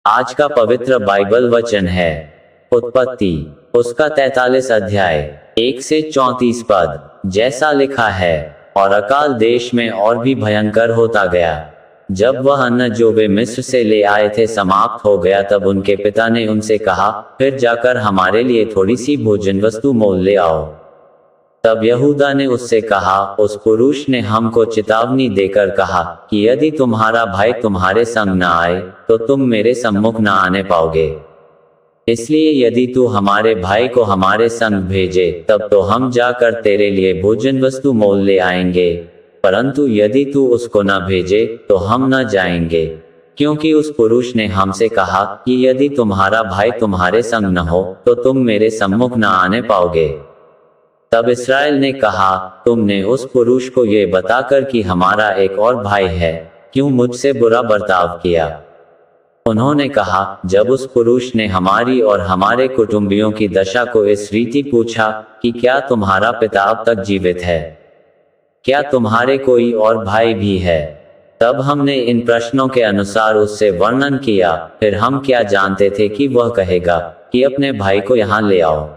आज का पवित्र बाइबल वचन है उत्पत्ति उसका 43 अध्याय 1 से 34 पद। जैसा लिखा है, और अकाल देश में और भी भयंकर होता गया। जब वह अन्न जो वे मिस्र से ले आए थे समाप्त हो गया, तब उनके पिता ने उनसे कहा, फिर जाकर हमारे लिए थोड़ी सी भोजन वस्तु मोल ले आओ। तब यहूदा ने उससे कहा, उस पुरुष ने हमको चेतावनी देकर कहा कि यदि तुम्हारा भाई तुम्हारे संग न आए तो तुम मेरे सम्मुख न आने पाओगे। इसलिए यदि तू हमारे भाई को हमारे संग भेजे, तब तो हम जाकर तेरे लिए भोजन वस्तु मोल ले आएंगे, परंतु यदि तू उसको न भेजे तो हम न जाएंगे, क्योंकि उस पुरुष ने हमसे कहा कि यदि तुम्हारा भाई तुम्हारे संग न हो तो तुम मेरे सम्मुख न आने पाओगे। तब इस्राएल ने कहा, तुमने उस पुरुष को ये बताकर कि हमारा एक और भाई है, क्यों मुझसे बुरा बर्ताव किया? उन्होंने कहा, जब उस पुरुष ने हमारी और हमारे कुटुंबियों की दशा को इस रीति पूछा कि क्या तुम्हारा पिता अब तक जीवित है, क्या तुम्हारे कोई और भाई भी है, तब हमने इन प्रश्नों के अनुसार उससे वर्णन किया। फिर हम क्या जानते थे कि वह कहेगा कि अपने भाई को यहाँ ले आओ।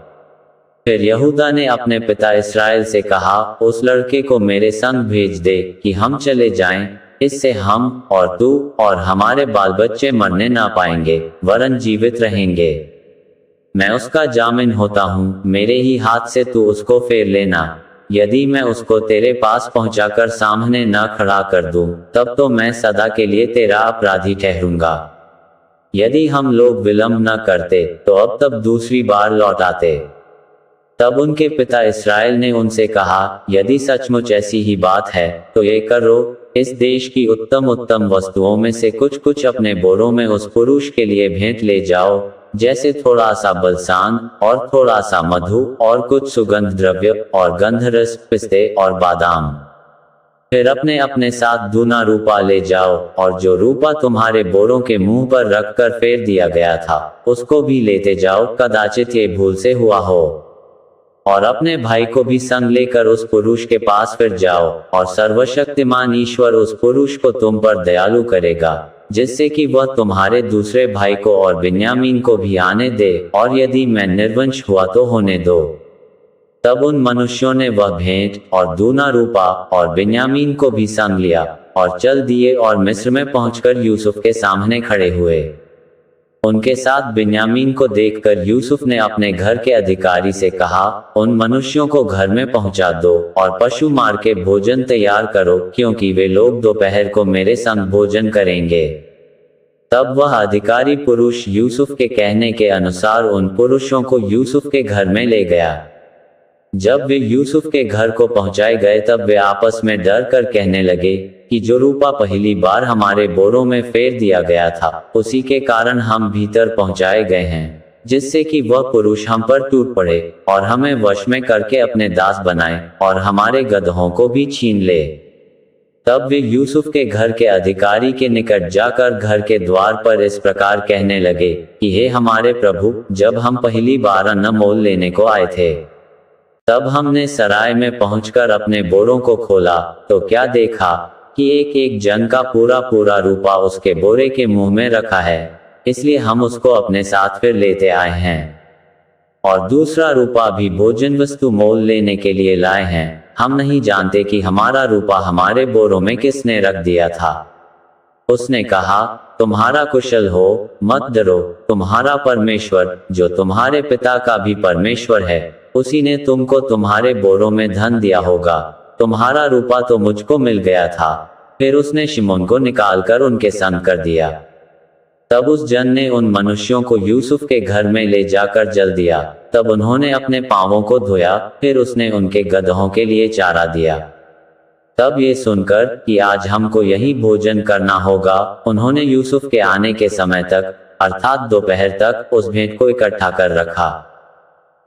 फिर यहूदा ने अपने पिता इस्राएल से कहा, उस लड़के को मेरे संग भेज दे कि हम चले जाएं, इससे हम और तू और हमारे बाल बच्चे मरने ना पाएंगे, वरन जीवित रहेंगे। मैं उसका जामिन होता हूँ, मेरे ही हाथ से तू उसको फेर लेना। यदि मैं उसको तेरे पास पहुंचाकर सामने न खड़ा कर दूं, तब तो मैं सदा के लिए तेरा अपराधी ठहरूंगा। यदि हम लोग विलंब न करते तो अब तब दूसरी बार लौट आते। तब उनके पिता इस्राएल ने उनसे कहा, यदि सचमुच ऐसी ही बात है तो ये करो, इस देश की उत्तम उत्तम वस्तुओं में से कुछ कुछ अपने बोरों में उस पुरुष के लिए भेंट ले जाओ, जैसे थोड़ा सा बलसान और थोड़ा सा मधु और कुछ सुगंध द्रव्य और गंधरस, पिस्ते और बादाम। फिर अपने अपने साथ दूना रूपा ले जाओ, और जो रूपा तुम्हारे बोरों के मुंह पर रखकर फेर दिया गया था उसको भी लेते जाओ, कदाचित ये भूल से हुआ हो। और अपने भाई को भी संग लेकर उस पुरुष के पास फिर जाओ, और सर्वशक्तिमान ईश्वर उस पुरुष को तुम पर दयालु करेगा, जिससे कि वह तुम्हारे दूसरे भाई को और बिन्यामीन को भी आने दे, और यदि मैं निर्वंश हुआ तो होने दो। तब उन मनुष्यों ने वह भेंट और दूना रूपा और बिन्यामीन को भी संग लिया और चल दिए, और मिस्र में पहुंचकर यूसुफ के सामने खड़े हुए। उनके साथ बिन्यामीन को देखकर यूसुफ ने अपने घर के अधिकारी से कहा, उन मनुष्यों को घर में पहुंचा दो और पशु मार के भोजन तैयार करो, क्योंकि वे लोग दोपहर को मेरे संग भोजन करेंगे। तब वह अधिकारी पुरुष यूसुफ के कहने के अनुसार उन पुरुषों को यूसुफ के घर में ले गया। जब वे यूसुफ के घर को पहुंचाए गए, तब वे आपस में डर कर कहने लगे कि जो रूपा पहली बार हमारे बोरों में फेर दिया गया था, उसी के कारण हम भीतर पहुंचाए गए हैं, जिससे कि वह पुरुष हम पर टूट पड़े और हमें वश में करके अपने दास बनाए और हमारे गदहों को भी छीन ले। तब वे यूसुफ के घर के अधिकारी के निकट जाकर घर के द्वार पर इस प्रकार कहने लगे कि हे हमारे प्रभु, जब हम पहली बार अन्न मोल लेने को आए थे, तब हमने सराय में पहुंचकर अपने बोरों को खोला, तो क्या देखा कि एक एक जन का पूरा पूरा रूपा उसके बोरे के मुंह में रखा है, इसलिए हम उसको अपने साथ फिर लेते आए हैं। और दूसरा रूपा भी भोजन वस्तु मोल लेने के लिए लाए हैं। हम नहीं जानते कि हमारा रूपा हमारे बोरों में किसने रख दिया था। उसने कहा, तुम्हारा कुशल हो, मत डरो, तुम्हारा परमेश्वर, जो तुम्हारे पिता का भी परमेश्वर है, उसी ने तुमको तुम्हारे बोरों में धन दिया होगा। तुम्हारा रूपा तो मुझको मिल गया था। फिर उसने शिमोन को निकालकर उनके संग कर दिया। तब उस जन ने उन मनुष्यों को यूसुफ के घर में ले जाकर जल दिया। तब उन्होंने अपने पांवों को धोया, फिर उसने उनके गदहों के लिए चारा दिया। तब ये सुनकर कि आज हमको यही भोजन करना होगा, उन्होंने यूसुफ के आने के समय तक, अर्थात दोपहर तक, उस भेंट को इकट्ठा कर रखा।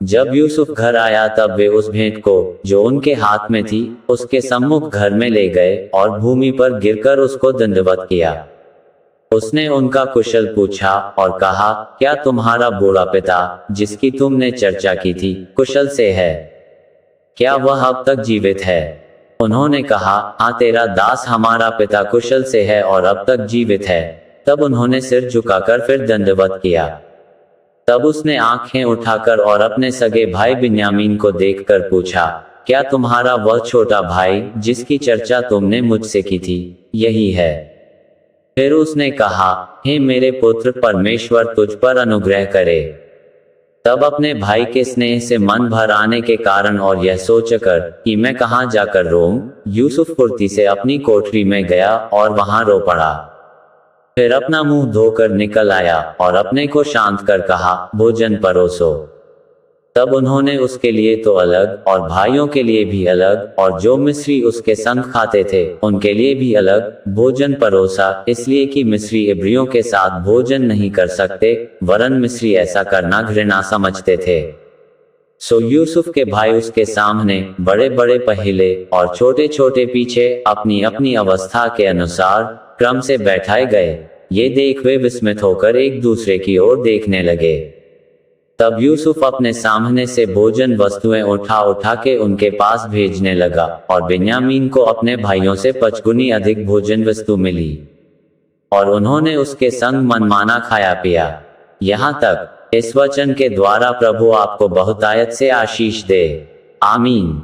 जब यूसुफ घर आया, तब वे उस भेंट को जो उनके हाथ में थी उसके सम्मुख घर में ले गए और भूमि पर गिरकर उसको दंडवत किया। उसने उनका कुशल पूछा और कहा, क्या तुम्हारा बूढ़ा पिता, जिसकी तुमने चर्चा की थी, कुशल से है? क्या वह अब तक जीवित है? उन्होंने कहा, हाँ, तेरा दास हमारा पिता कुशल से है और अब तक जीवित है। तब उन्होंने सिर झुकाकर फिर दंडवत किया। तब उसने आंखें उठाकर और अपने सगे भाई बिन्यामीन को देखकर पूछा, क्या तुम्हारा वह छोटा भाई जिसकी चर्चा तुमने मुझसे की थी यही है? फिर उसने कहा, हे मेरे पुत्र, परमेश्वर तुझ पर अनुग्रह करे। तब अपने भाई के स्नेह से मन भर आने के कारण और यह सोचकर कि मैं कहां जाकर रोऊं, यूसुफ फुर्ती से अपनी कोठरी में गया और वहां रो पड़ा। फिर अपना मुंह धोकर निकल आया और अपने को शांत कर कहा, भोजन परोसो। तब उन्होंने उसके लिए तो अलग और भाइयों के लिए भी अलग और जो मिस्री उसके संग खाते थे उनके लिए भी अलग भोजन परोसा, इसलिए कि मिस्री इब्रियों के साथ भोजन नहीं कर सकते, वरन मिस्री ऐसा करना घृणा समझते थे। सो यूसुफ के भाई उसके सामने बड़े बड़े पहले और छोटे छोटे पीछे अपनी अपनी अवस्था के अनुसार क्रम से बैठाए गए। ये देख वे विस्मित होकर एक दूसरे की ओर देखने लगे। तब यूसुफ अपने सामने से भोजन वस्तुएं उठा उठा के उनके पास भेजने लगा और बिन्यामीन को अपने भाइयों से 5 गुनी अधिक भोजन वस्तु मिली और उन्होंने उसके संग मनमाना खाया पिया। यहाँ तक इस वचन के द्वारा प्रभु आपको बहुतायत से आशीष दे। आमीन।